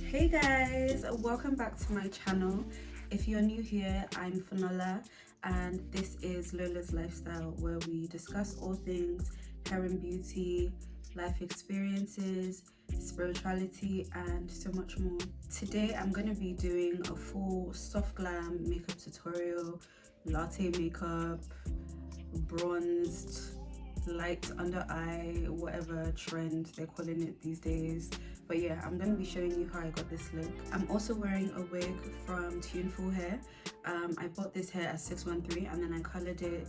Hey guys, welcome back to my channel. If you're new here, I'm Fanola and this is Lola's Lifestyle, where we discuss all things hair and beauty, life experiences, spirituality and so much more. Today I'm going to be doing a full soft glam makeup tutorial, latte makeup, bronzed, light under eye, whatever trend they're calling it these days. But yeah, I'm going to be showing you how I got this look. I'm also wearing a wig from Tuneful Hair. I bought this hair at 613 and then I colored it,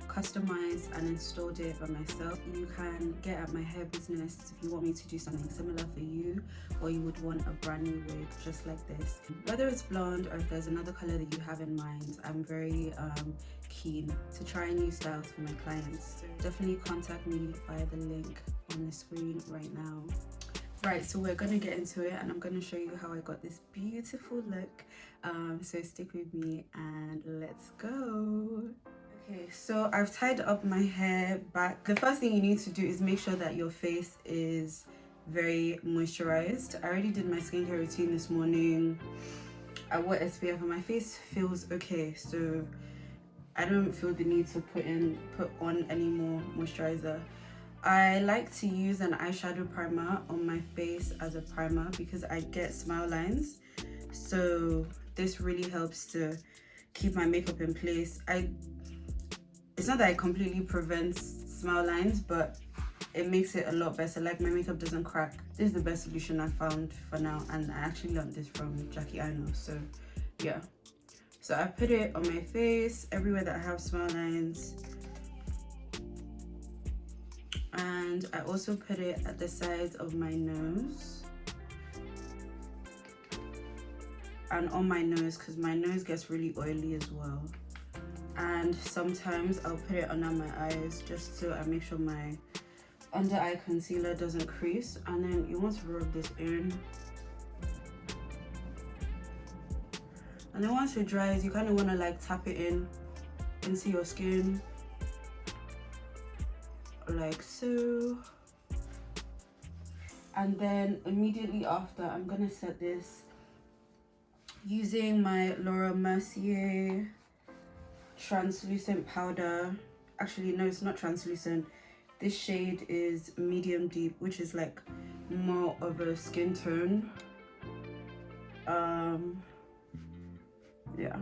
customized and installed it by myself. You can get at my hair business if you want me to do something similar for you, or you would want a brand new wig just like this. Whether it's blonde or if there's another color that you have in mind, I'm very keen to try new styles for my clients. So definitely contact me via the link on the screen right now. Right, so we're gonna get into it and I'm gonna show you how I got this beautiful look. So stick with me and let's go. Okay, so I've tied up my hair back. The first thing you need to do is make sure that your face is very moisturized. I already did my skincare routine this morning. I wore SPF and my face feels okay, so I don't feel the need to put on any more moisturizer. I like to use an eyeshadow primer on my face as a primer because I get smile lines, so this really helps to keep my makeup in place. It's not that it completely prevents smile lines, but it makes it a lot better. Like, my makeup doesn't crack. This is the best solution I found for now, and I actually learned this from Jackie Aino, so yeah. So I put it on my face, everywhere that I have smile lines. And I also put it at the sides of my nose. And on my nose, because my nose gets really oily as well. And sometimes I'll put it under my eyes just so I make sure my under eye concealer doesn't crease. And then you want to rub this in. And then once it dries, you kind of want to like tap it in into your skin, like so. And then immediately after, I'm gonna set this using my Mercier Translucent Powder. Actually, no, it's not translucent. This shade is medium deep, which is like more of a skin tone. Yeah.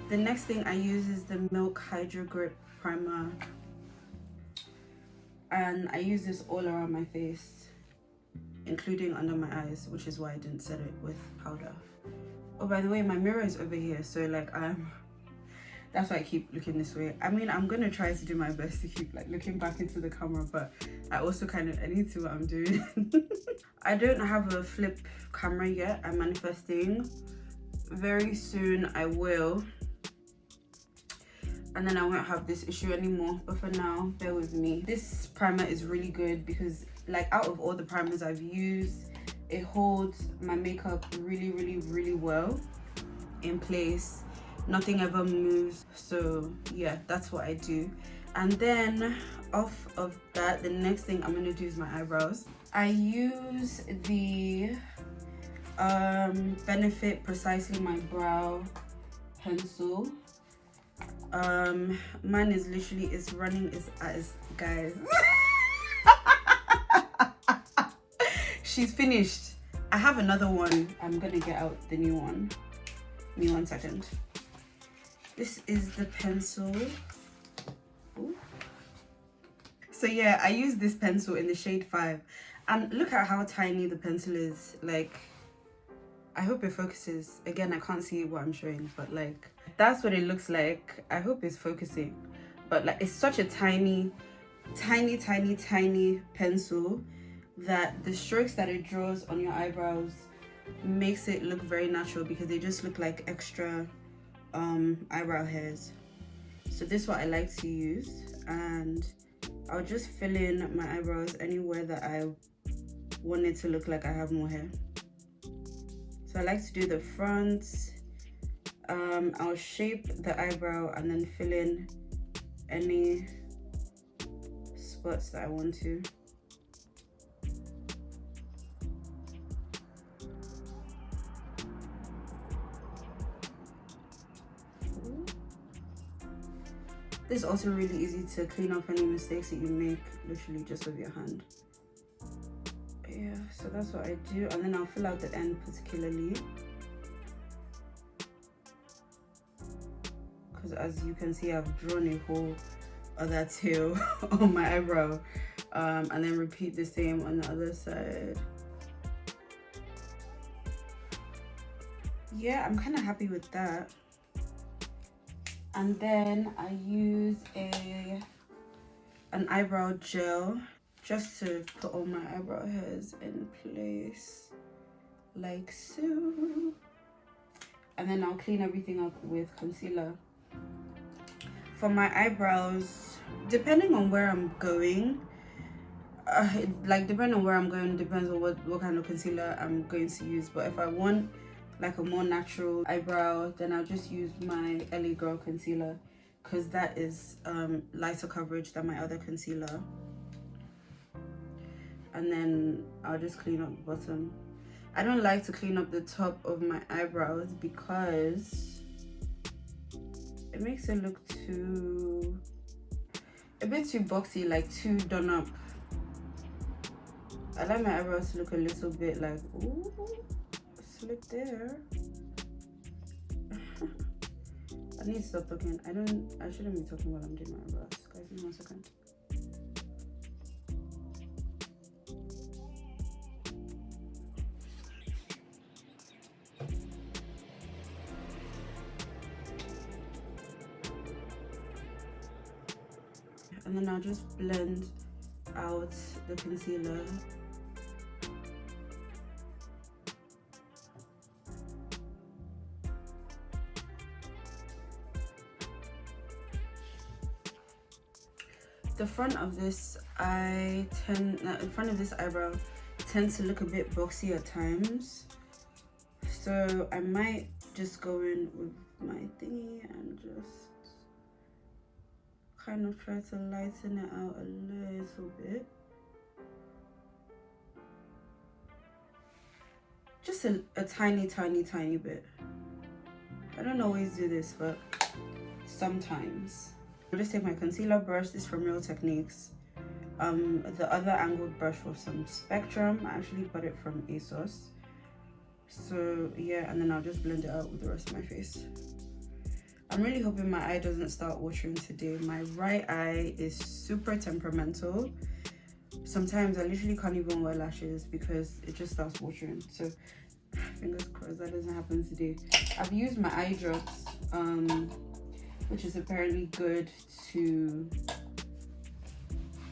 The next thing I use is the Milk Hydrogrip primer, and I use this all around my face, including under my eyes, which is why I didn't set it with powder. Oh, by the way, my mirror is over here, so like that's why I keep looking this way. I mean, I'm gonna try to do my best to keep like looking back into the camera, but I also I need to what I'm doing. I don't have a flip camera yet. I'm manifesting. Very soon I will. And then I won't have this issue anymore, but for now, bear with me. This primer is really good because like out of all the primers I've used, it holds my makeup really well in place. Nothing ever moves, so yeah, that's what I do. And then off of that, the next thing I'm gonna do is my eyebrows. I use the Benefit Precisely My Brow pencil. Mine is literally, it's running its eyes, guys. She's finished. I have another one. I'm gonna get out the new one. Give me 1 second. This is the pencil. Ooh. So yeah, I use this pencil in the shade 5, and look at how tiny the pencil is. Like, I hope it focuses. Again, I can't see what I'm showing, but like, that's what it looks like. I hope it's focusing, but like, it's such a tiny pencil that the strokes that it draws on your eyebrows makes it look very natural, because they just look like extra eyebrow hairs. So this is what I like to use, and I'll just fill in my eyebrows anywhere that I want it to look like I have more hair. So I like to do the front. I'll shape the eyebrow and then fill in any spots that I want to. This is also really easy to clean up any mistakes that you make, literally just with your hand. Yeah, so that's what I do, and then I'll fill out the end particularly, because as you can see, I've drawn a whole other tail on my eyebrow, and then repeat the same on the other side. Yeah, I'm kind of happy with that. And then I use an eyebrow gel just to put all my eyebrow hairs in place, like so. And then I'll clean everything up with concealer. For my eyebrows, depending on where I'm going, depending on where I'm going, depends on what kind of concealer I'm going to use. But if I want like a more natural eyebrow, then I'll just use my LA Girl concealer, because that is lighter coverage than my other concealer. And then I'll just clean up the bottom. I don't like to clean up the top of my eyebrows because it makes it look a bit too boxy, like too done up. I like my eyebrows to look a little bit like, ooh, slick there. I need to stop talking. I shouldn't be talking while I'm doing my eyebrows. Guys, give me 1 second. And then I'll just blend out the concealer. The front of this eyebrow tends to look a bit boxy at times, so I might just go in with my thingy and just kind of try to lighten it out a little bit. Just a tiny bit. I don't always do this, but sometimes. I'll just take my concealer brush. This is from Real Techniques. The other angled brush was some Spectrum. I actually bought it from ASOS. So yeah, and then I'll just blend it out with the rest of my face. I'm really hoping my eye doesn't start watering today. My right eye is super temperamental. Sometimes I literally can't even wear lashes because it just starts watering. So fingers crossed that doesn't happen today. I've used my eye drops, which is apparently good to,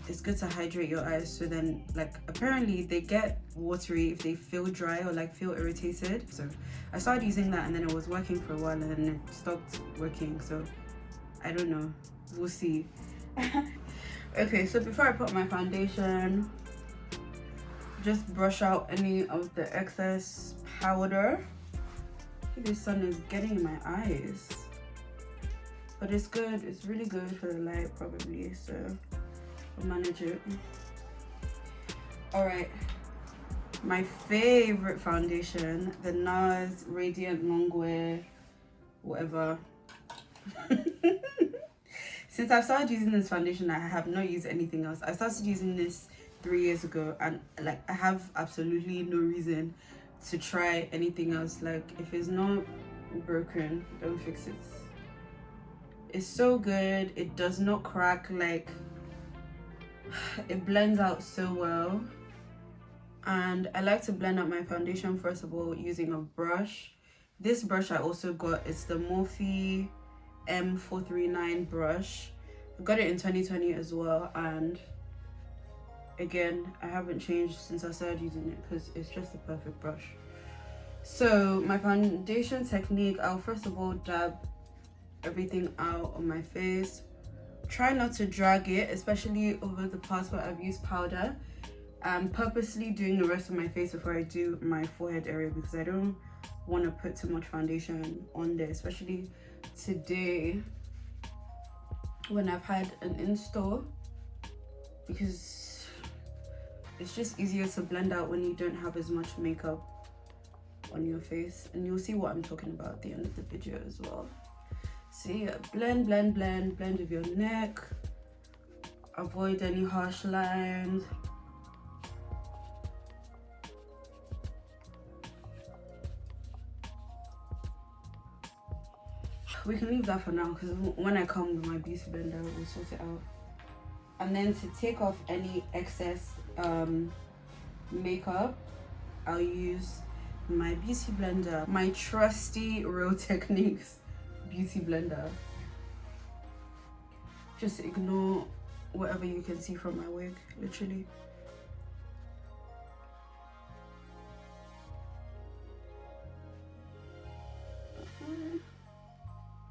it's good to hydrate your eyes. So then, like, apparently they get watery if they feel dry or like feel irritated. So I started using that, and then it was working for a while, and then it stopped working. So I don't know, we'll see. Okay, so before I put my foundation, just brush out any of the excess powder. I think the sun is getting in my eyes, but it's good. It's really good for the light, probably, so I'll manage it. All right, my favorite foundation, the NARS Radiant Longwear, whatever. Since I've started using this foundation, I have not used anything else. I started using this 3 years ago, and like I have absolutely no reason to try anything else. Like, if it's not broken, don't fix it. It's so good. It does not crack. Like, it blends out so well. And I like to blend out my foundation first of all using a brush. This brush I also got, it's the Morphe M439 brush. I got it in 2020 as well, and again, I haven't changed since I started using it because it's just a perfect brush. So my foundation technique, I'll first of all dab everything out on my face. Try not to drag it, especially over the parts where I've used powder. I'm purposely doing the rest of my face before I do my forehead area because I don't want to put too much foundation on there, especially today when I've had an install, because it's just easier to blend out when you don't have as much makeup on your face, and you'll see what I'm talking about at the end of the video as well. So yeah, blend with your neck. Avoid any harsh lines. We can leave that for now because when I come with my beauty blender, we'll sort it out. And then to take off any excess makeup, I'll use my beauty blender, my trusty Real Techniques beauty blender. Just ignore whatever you can see from my wig, literally.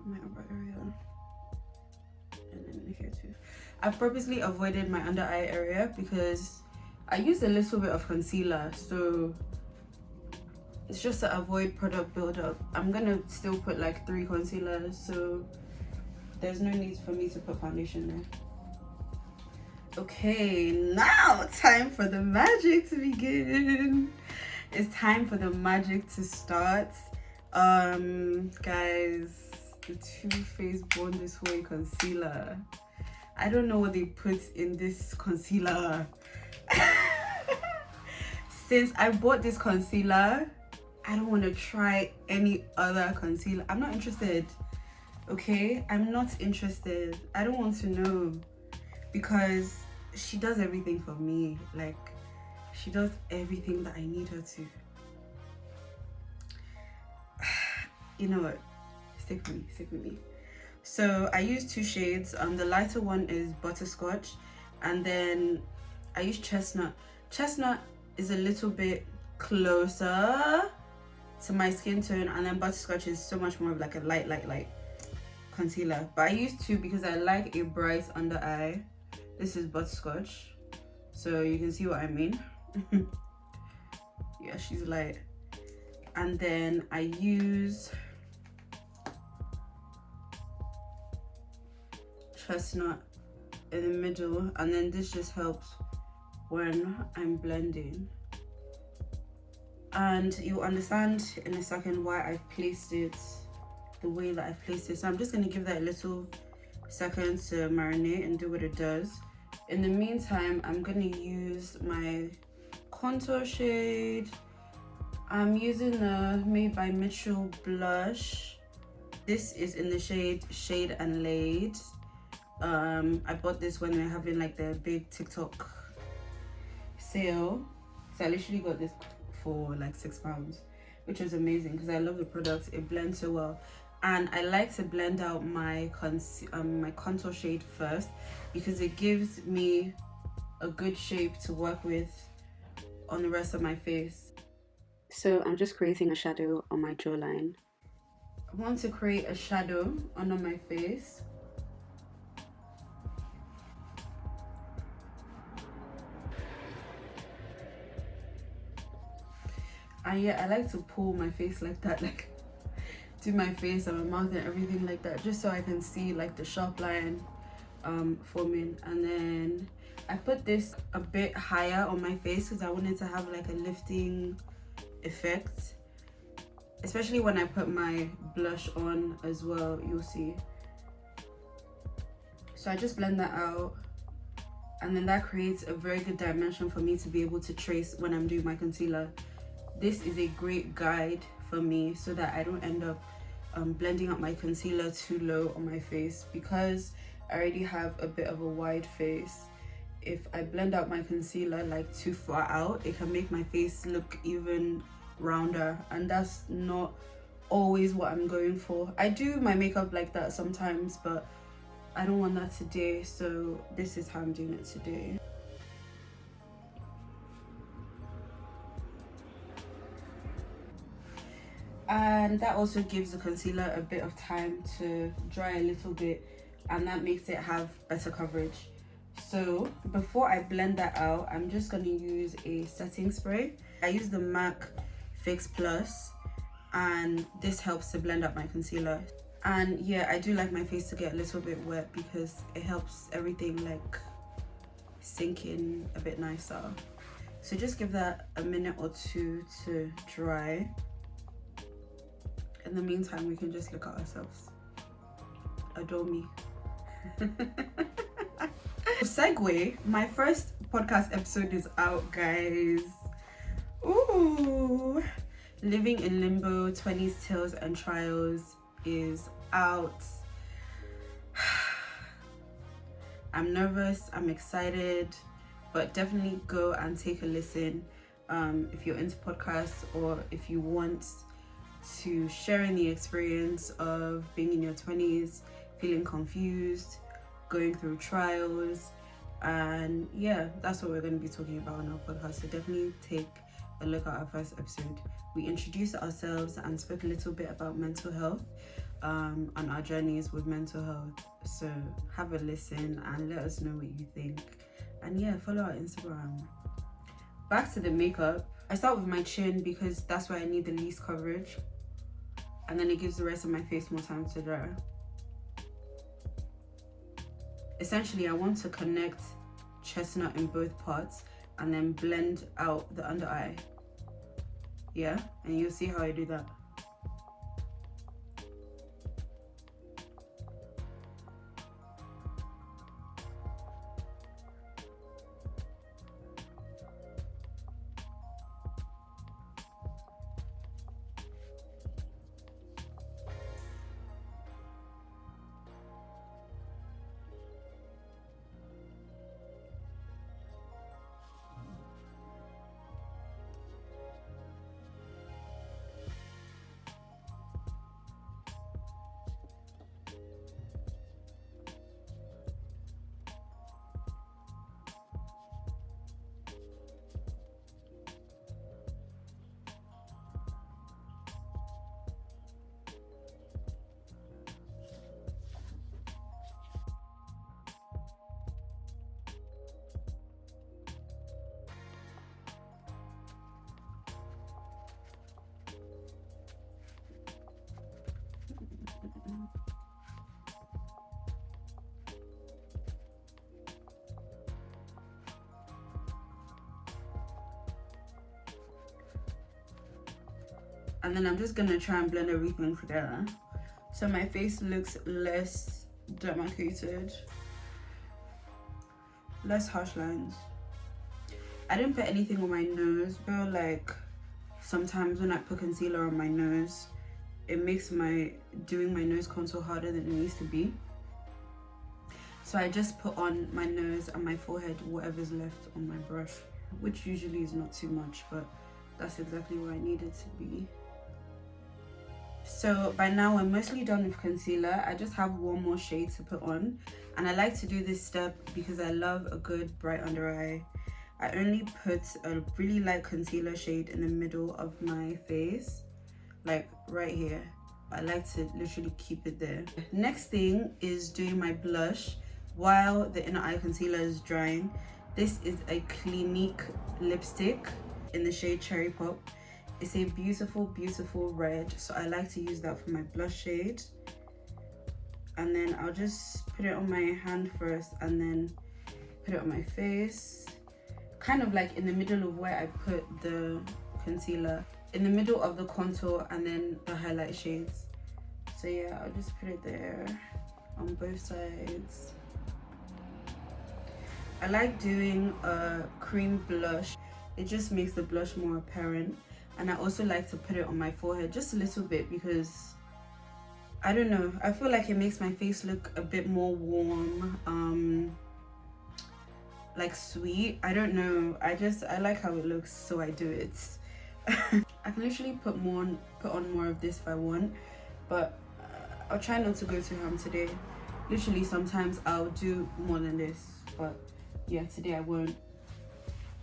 My upper area, and then here too. I've purposely avoided my under eye area because I use a little bit of concealer, so it's just to avoid product buildup. I'm gonna still put like 3 concealers, so there's no need for me to put foundation there. Okay, now time for the magic to begin. It's time for the magic to start. Guys, the Too Faced Born This Way concealer. I don't know what they put in this concealer. Since I bought this concealer, I don't want to try any other concealer. I'm not interested. Okay, I'm not interested. I don't want to know, because she does everything for me. Like, she does everything that I need her to. You know what? Stick with me. So I use 2 shades. The lighter one is Butterscotch, and then I use Chestnut. Chestnut is a little bit closer to my skin tone, and then Butterscotch is so much more of like a light concealer. But I use 2 because I like a bright under eye. This is Butterscotch, so you can see what I mean. Yeah, she's light. And then I use Chestnut in the middle, and then this just helps when I'm blending. And you'll understand in a second why I've placed it the way that I've placed it. So I'm just going to give that a little second to marinate and do what it does. In the meantime, I'm going to use my contour shade. I'm using the Made by Mitchell blush. This is in the shade Shade and Laid. I bought this when we were having like the big TikTok sale. So I literally got this for like £6, which was amazing because I love the product. It blends so well, and I like to blend out my my contour shade first because it gives me a good shape to work with on the rest of my face. So I'm just creating a shadow on my jawline. I want to create a shadow under my face. And yeah, I like to pull my face like that, like do my face and my mouth and everything like that, just so I can see like the sharp line forming. And then I put this a bit higher on my face because I wanted to have like a lifting effect, especially when I put my blush on as well, you'll see. So I just blend that out, and then that creates a very good dimension for me to be able to trace when I'm doing my concealer. This is a great guide for me so that I don't end up blending out my concealer too low on my face, because I already have a bit of a wide face. If I blend out my concealer like too far out, it can make my face look even rounder, and that's not always what I'm going for. I do my makeup like that sometimes, but I don't want that today, so this is how I'm doing it today. And that also gives the concealer a bit of time to dry a little bit, and that makes it have better coverage. So before I blend that out, I'm just going to use a setting spray. I use the MAC Fix Plus, and this helps to blend up my concealer. And yeah, I do like my face to get a little bit wet because it helps everything like sink in a bit nicer. So just give that a minute or 2 to dry. In the meantime, we can just look at ourselves. adore me. Segue, my first podcast episode is out, guys. Ooh, Living in Limbo, 20s Tales and Trials is out. I'm nervous, I'm excited, but definitely go and take a listen if you're into podcasts, or if you want to share in the experience of being in your 20s, feeling confused, going through trials. And yeah, that's what we're going to be talking about on our podcast, so definitely take a look at our first episode. We introduced ourselves and spoke a little bit about mental health and our journeys with mental health, so have a listen and let us know what you think. And yeah, follow our Instagram. Back to the makeup. I start with my chin because that's where I need the least coverage, and then it gives the rest of my face more time to dry. Essentially, I want to connect Chestnut in both parts and then blend out the under eye. Yeah, and you'll see how I do that. And then I'm just gonna try and blend everything together so my face looks less demarcated, less harsh lines. I didn't put anything on my nose, but like sometimes when I put concealer on my nose, it makes doing my nose contour harder than it needs to be. So I just put on my nose and my forehead whatever's left on my brush, which usually is not too much, but that's exactly where I need it to be. So by now we're mostly done with concealer. I just have one more shade to put on, and I like to do this step because I love a good bright under eye. I only put a really light concealer shade in the middle of my face, like right here. I like to literally keep it there. Next thing is doing my blush while the inner eye concealer is drying. This is a Clinique lipstick in the shade Cherry Pop. It's a beautiful, beautiful red, so I like to use that for my blush shade. And then I'll just put it on my hand first and then put it on my face. Kind of like in the middle of where I put the concealer. In the middle of the contour and then the highlight shades. So yeah, I'll just put it there on both sides. I like doing a cream blush. It just makes the blush more apparent. And I also like to put it on my forehead just a little bit because, I don't know, I feel like it makes my face look a bit more warm, like sweet. I don't know, I like how it looks, so I do it. I can literally put on more of this if I want, but I'll try not to go too ham today. Literally sometimes I'll do more than this, but yeah, today I won't.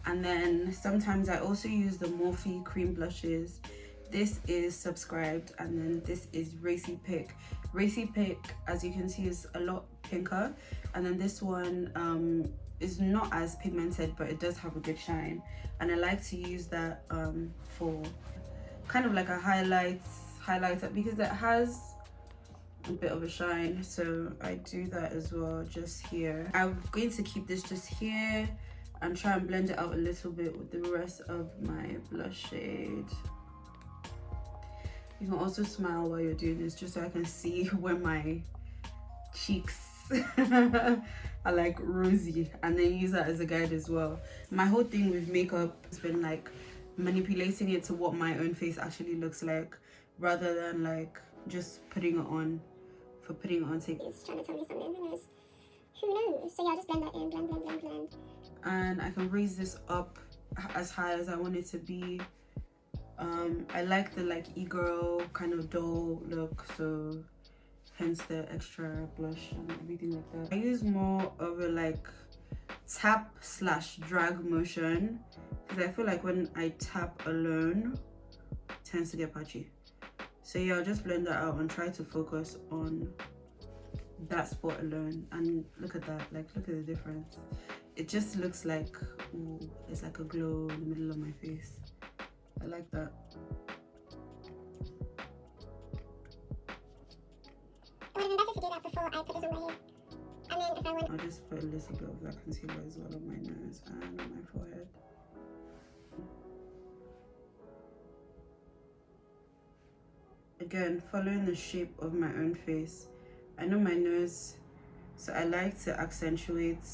And then sometimes I also use the Morphe cream blushes. This is Subscribed, and then this is Racy Pick. Racy Pick, as you can see, is a lot pinker, and then this one is not as pigmented, but it does have a good shine. And I like to use that for kind of like a highlighter because it has a bit of a shine, so I do that as well just here. I'm going to keep this just here and try and blend it out a little bit with the rest of my blush shade. You can also smile while you're doing this just so I can see where my cheeks are like rosy, and then use that as a guide as well. My whole thing with makeup has been like manipulating it to what my own face actually looks like, rather than like just putting it on for putting it on sake. He's trying to tell me something, who knows? Who knows? So yeah, just blend that in, blend, blend, blend, blend. And I can raise this up as high as I want it to be. I like the like e-girl kind of doll look, so hence the extra blush and everything like that. I use more of a like tap slash drag motion, because I feel like when I tap alone it tends to get patchy. So yeah, I'll just blend that out and try to focus on that spot alone. And look at that, like look at the difference. It just looks like, ooh, it's like a glow in the middle of my face. I like that. It would have been better to do that before I put this on my hair. And then if I want, I'll just put a little bit of that concealer as well on my nose and on my forehead. Again, following the shape of my own face. I know my nose, so I like to accentuate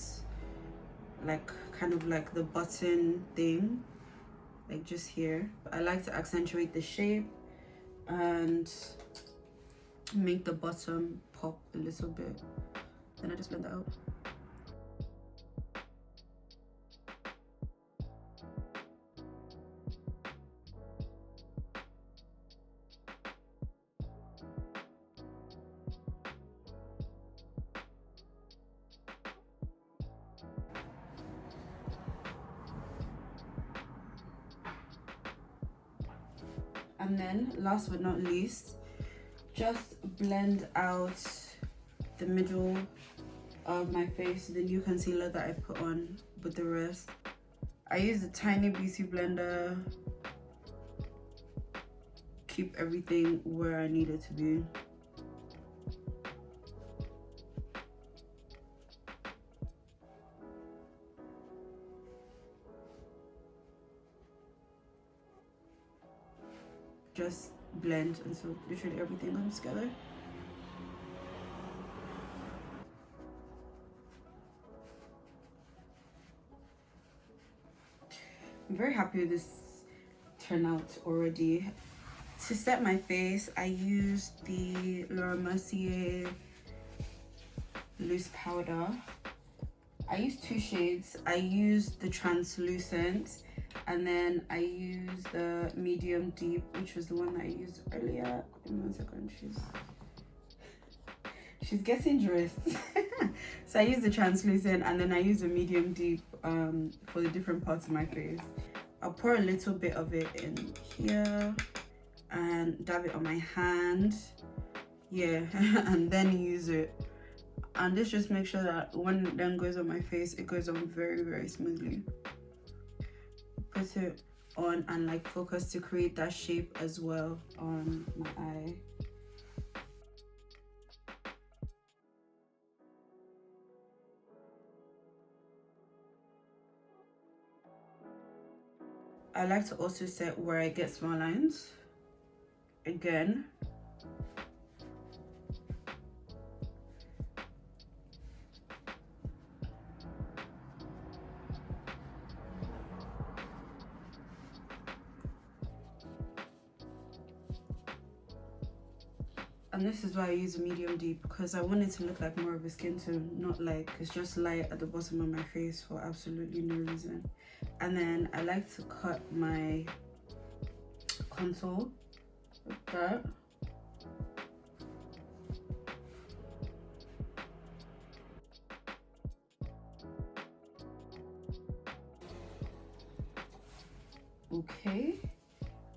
like kind of like the button thing, like just here. I like to accentuate the shape and make the bottom pop a little bit. Then I just blend that out. And then last but not least, just blend out the middle of my face, the new concealer that I put on with the rest. I use a tiny beauty blender, keep everything where I need it to be. Just blend until literally everything comes together. I'm very happy with this turnout already. To set my face, I used the Mercier Loose Powder. I used 2 shades. I used the Translucent, and then I used the medium deep, which was the one that I used earlier. Give me 1 second, she's getting dressed. So I used the Translucent, and then I used the medium deep for the different parts of my face. I'll pour a little bit of it in here and dab it on my hand, yeah, and then use it. And this just makes sure that when it then goes on my face, it goes on very, very smoothly. Put it on and like focus to create that shape as well on my eye. I like to also set where I get small lines. Again, and this is why I use a medium deep, because I want it to look like more of a skin tone, not like it's just light at the bottom of my face for absolutely no reason. And then I like to cut my contour with that. Okay,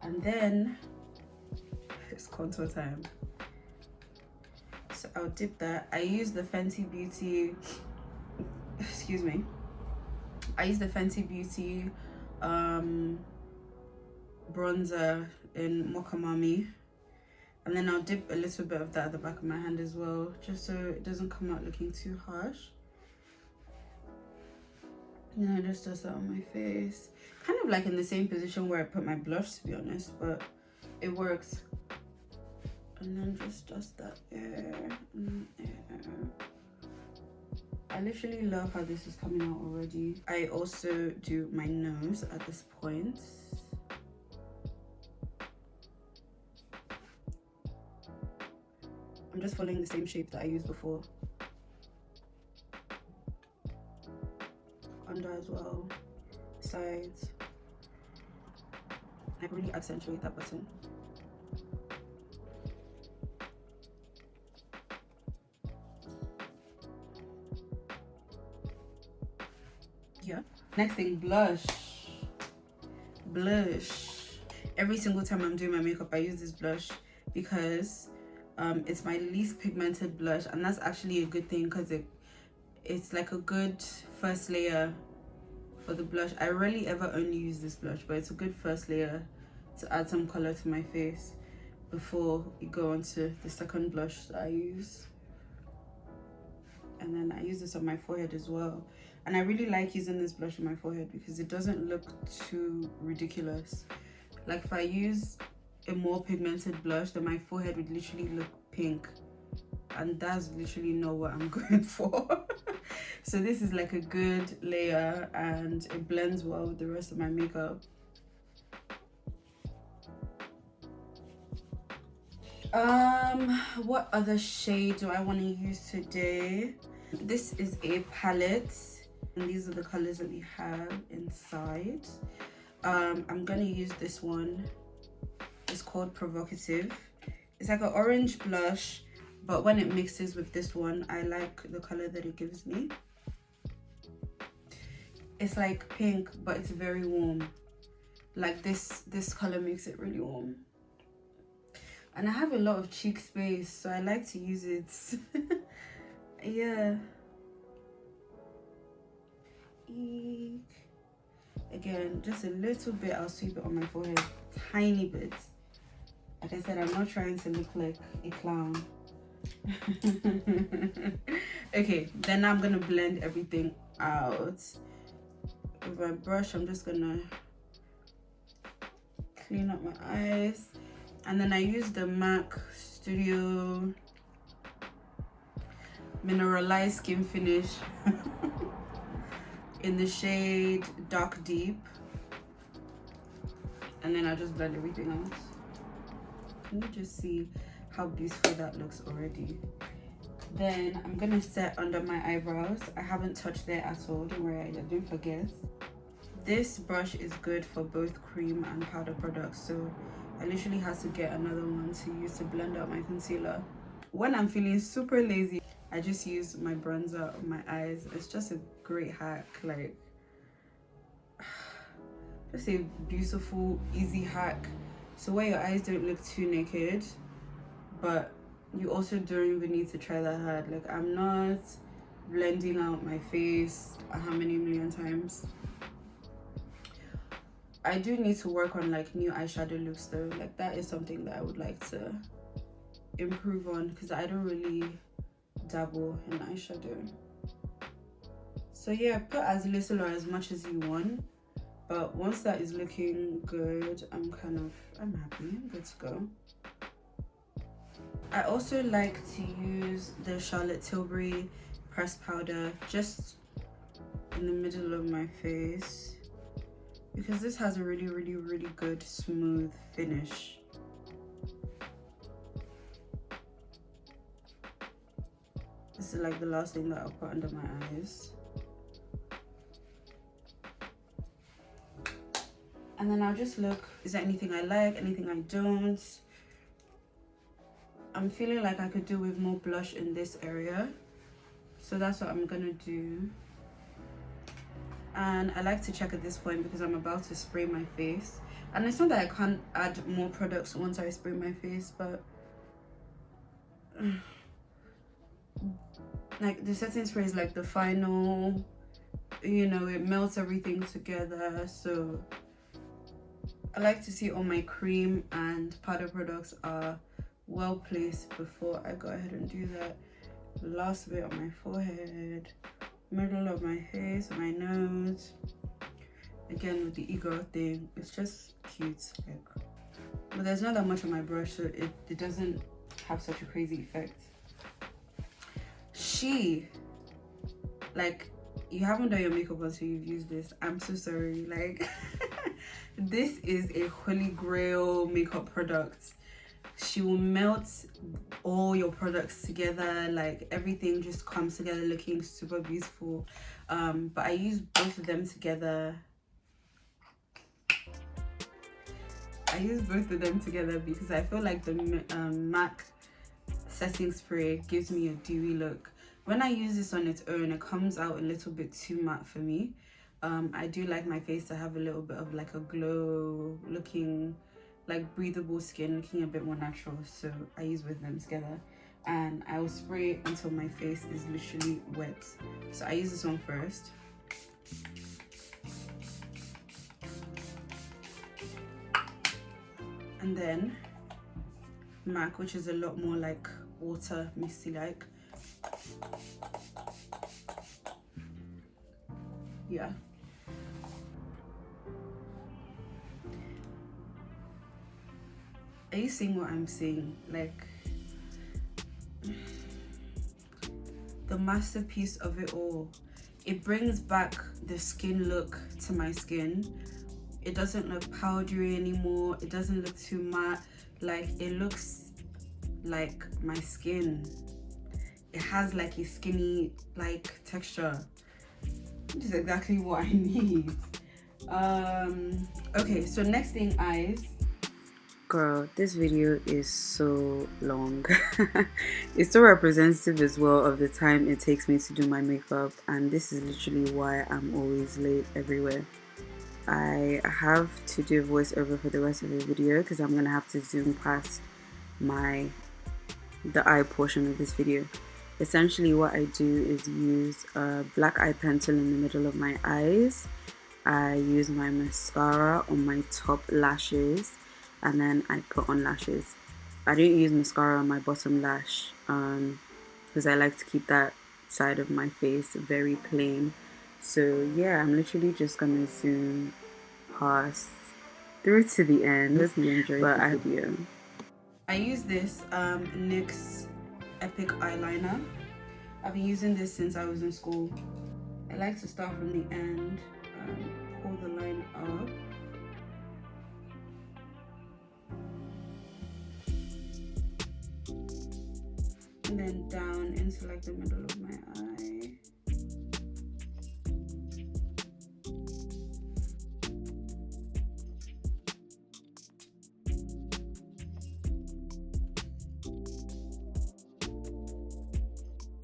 and then it's contour time. So I'll dip that. I use the Fenty Beauty, excuse me, I use the Fenty Beauty bronzer in Mocha Mami, and then I'll dip a little bit of that at the back of my hand as well, just so it doesn't come out looking too harsh. And I just does that on my face, kind of like in the same position where I put my blush, to be honest, but it works. and then just dust that air and air. I literally love how this is coming out already. I also do my nose at this point. I'm just following the same shape that I used before. Under as well, sides. I really accentuate that button. Yeah. Next thing, blush. Blush. Every single time I'm doing my makeup, I use this blush because it's my least pigmented blush, and that's actually a good thing because it's like a good first layer for the blush. I rarely ever only use this blush, but it's a good first layer to add some color to my face before you go on to the second blush that I use. And then I use this on my forehead as well. And I really like using this blush on my forehead because it doesn't look too ridiculous. Like if I use a more pigmented blush, then my forehead would literally look pink. And that's literally not what I'm going for. So this is like a good layer and it blends well with the rest of my makeup. What other shade do I want to use today? This is a palette and these are the colors that we have inside. I'm gonna use this one. It's called Provocative. It's like an orange blush, but when it mixes with this one, I like the color that it gives me. It's like pink, but it's very warm. Like this color makes it really warm. And I have a lot of cheek space, so I like to use it. Yeah. Eek. Again, just a little bit, I'll sweep it on my forehead. Tiny bit. Like I said, I'm not trying to look like a clown. Okay, then I'm gonna blend everything out. With my brush, I'm just gonna clean up my eyes. And then I use the MAC Studio Mineralise Skinfinish in the shade Dark Deep. And then I just blend everything out. Can you just see how beautiful that looks already? Then I'm gonna set under my eyebrows. I haven't touched there at all, don't worry, I didn't forget. This brush is good for both cream and powder products, so I literally had to get another one to use to blend out my concealer. When I'm feeling super lazy, I just use my bronzer on my eyes. It's just a great hack, like just a beautiful, easy hack. So where your eyes don't look too naked, but you also don't even need to try that hard. Like I'm not blending out my face how many million times. I do need to work on like new eyeshadow looks though. Like that is something that I would like to improve on because I don't really dabble in eyeshadow. So yeah, put as little or as much as you want. But once that is looking good, I'm happy, I'm good to go. I also like to use the Charlotte Tilbury pressed powder just in the middle of my face because this has a really, really, really good smooth finish. This is like the last thing that I'll put under my eyes. And then I'll just look, is there anything I like, anything I don't? I'm feeling like I could do with more blush in this area. So that's what I'm gonna do. And I like to check at this point because I'm about to spray my face. And it's not that I can't add more products once I spray my face, but like the setting spray is like the final, you know, it melts everything together. So I like to see all my cream and powder products are well placed before I go ahead and do that. Last bit on my forehead, middle of my face, my nose. Again with the ego thing, it's just cute. Like, but there's not that much on my brush, so it doesn't have such a crazy effect. She, like, you haven't done your makeup until you've used this. I'm so sorry. Like, this is a holy grail makeup product. She will melt all your products together, like everything just comes together looking super beautiful. But I use both of them together. Because I feel like the MAC setting spray gives me a dewy look. When I use this on its own, it comes out a little bit too matte for me. I do like my face to have a little bit of like a glow looking, like breathable skin, looking a bit more natural. So I use both of them together, and I will spray it until my face is literally wet. So I use this one first. And then MAC, which is a lot more like water misty like. Yeah. Are you seeing what I'm saying? Like, the masterpiece of it all. It brings back the skin look to my skin. It doesn't look powdery anymore. It doesn't look too matte. Like, it looks like my skin. It has like a skinny like texture, which is exactly what I need. Okay, so next thing, eyes. Girl, this video is so long. It's so representative as well of the time it takes me to do my makeup, and this is literally why I'm always late everywhere. I have to do a voiceover for the rest of the video because I'm gonna have to zoom past the eye portion of this video. Essentially what I do is use a black eye pencil in the middle of my eyes. I use my mascara on my top lashes, and then I put on lashes. I don't use mascara on my bottom lash because I like to keep that side of my face very plain. So yeah, I'm literally just gonna zoom past through to the end. Hope you enjoyed the video. I use this NYX Epic eyeliner. I've been using this since I was in school. I like to start from the end, pull the line up. And then down into like the middle of my eye.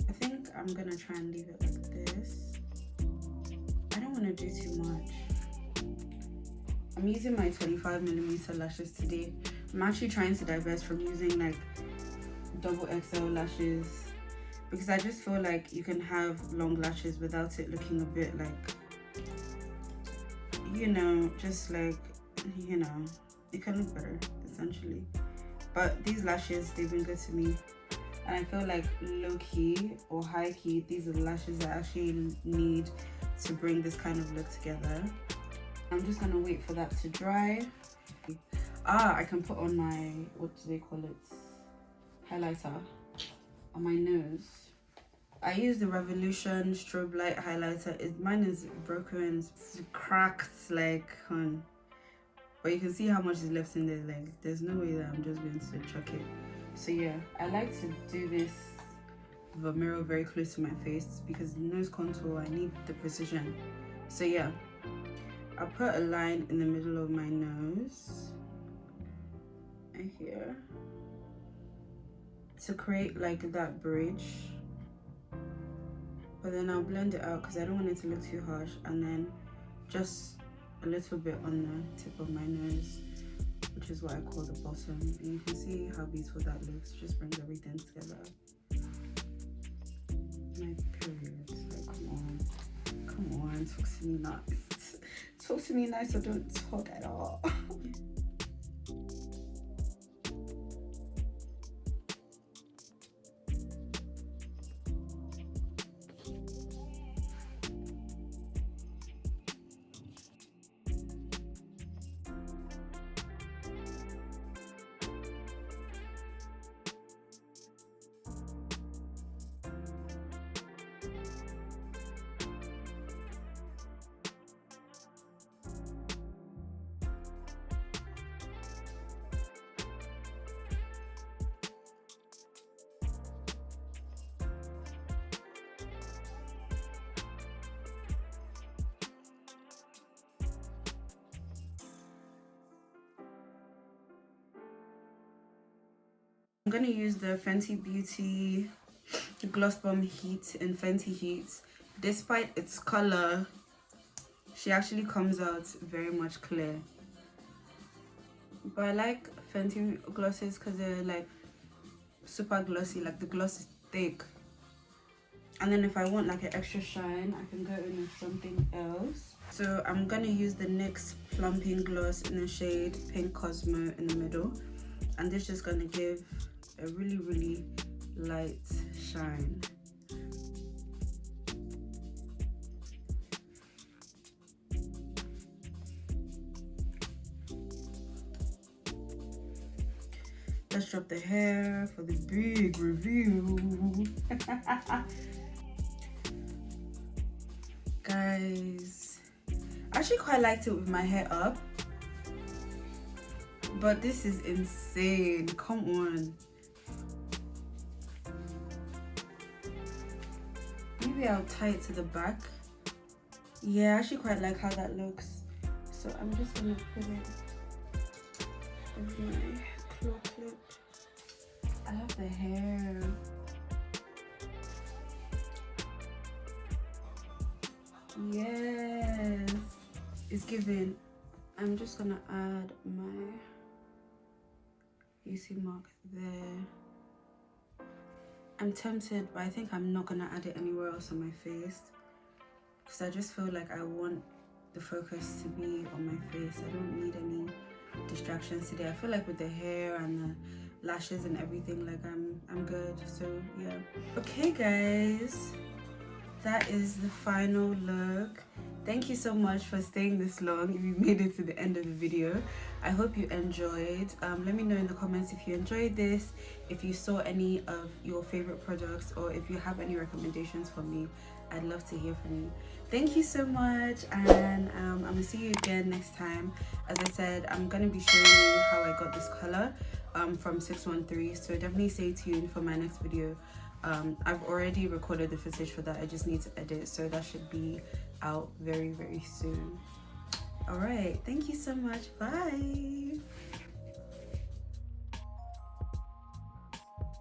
I think I'm gonna try and leave it like this. I don't want to do too much. I'm using my 25mm lashes today. I'm actually trying to divest from using like double XL lashes because I just feel like you can have long lashes without it looking a bit like, you know, just like, you know, it can look better essentially. But these lashes, they've been good to me, and I feel like low-key or high-key, these are the lashes I actually need to bring this kind of look together. I'm just gonna wait for that to dry. I can put on my, what do they call it, highlighter on my nose. I use the Revolution strobe light highlighter. Mine is broken, it's cracked, like, but you can see how much is left in there. Like, there's no way that I'm just going to chuck it. So yeah, I like to do this with a mirror very close to my face because nose contour, I need the precision. So yeah, I'll put a line in the middle of my nose right here to create like that bridge, but then I'll blend it out because I don't want it to look too harsh, and then just a little bit on the tip of my nose, which is what I call the bottom, and you can see how beautiful that looks. Just brings everything together. My period, like, come on, talk to me nice. Talk to me nice or don't talk at all. gonna use the Fenty Beauty Gloss Bomb Heat in Fenty Heat. Despite its color, she actually comes out very much clear. But I like Fenty glosses because they're like super glossy, like the gloss is thick. And then if I want like an extra shine, I can go in with something else. So I'm gonna use the NYX Plumping Gloss in the shade Pink Cosmo in the middle. And this is just gonna give a really light shine. Let's drop the hair for the big review. Guys, I actually quite liked it with my hair up, but this is insane. Come on. Maybe I'll tie it to the back. Yeah, I actually quite like how that looks. So I'm just gonna put it with my claw clip. I love the hair. Yes, it's giving. I'm just gonna add my UC mark there. I'm tempted, but I think I'm not gonna add it anywhere else on my face because I just feel like I want the focus to be on my face. I don't need any distractions today. I feel like with the hair and the lashes and everything, like I'm good. So yeah. Okay guys, that is the final look. Thank you so much for staying this long if you made it to the end of the video. I hope you enjoyed. Let me know in the comments if you enjoyed this, if you saw any of your favorite products, or if you have any recommendations for me. I'd love to hear from you. Thank you so much, and I'm gonna see you again next time. As I said, I'm gonna be showing you how I got this color from 613, so definitely stay tuned for my next video. I've already recorded the footage for that. I just need to edit, so that should be out very soon. All right, thank you so much. Bye.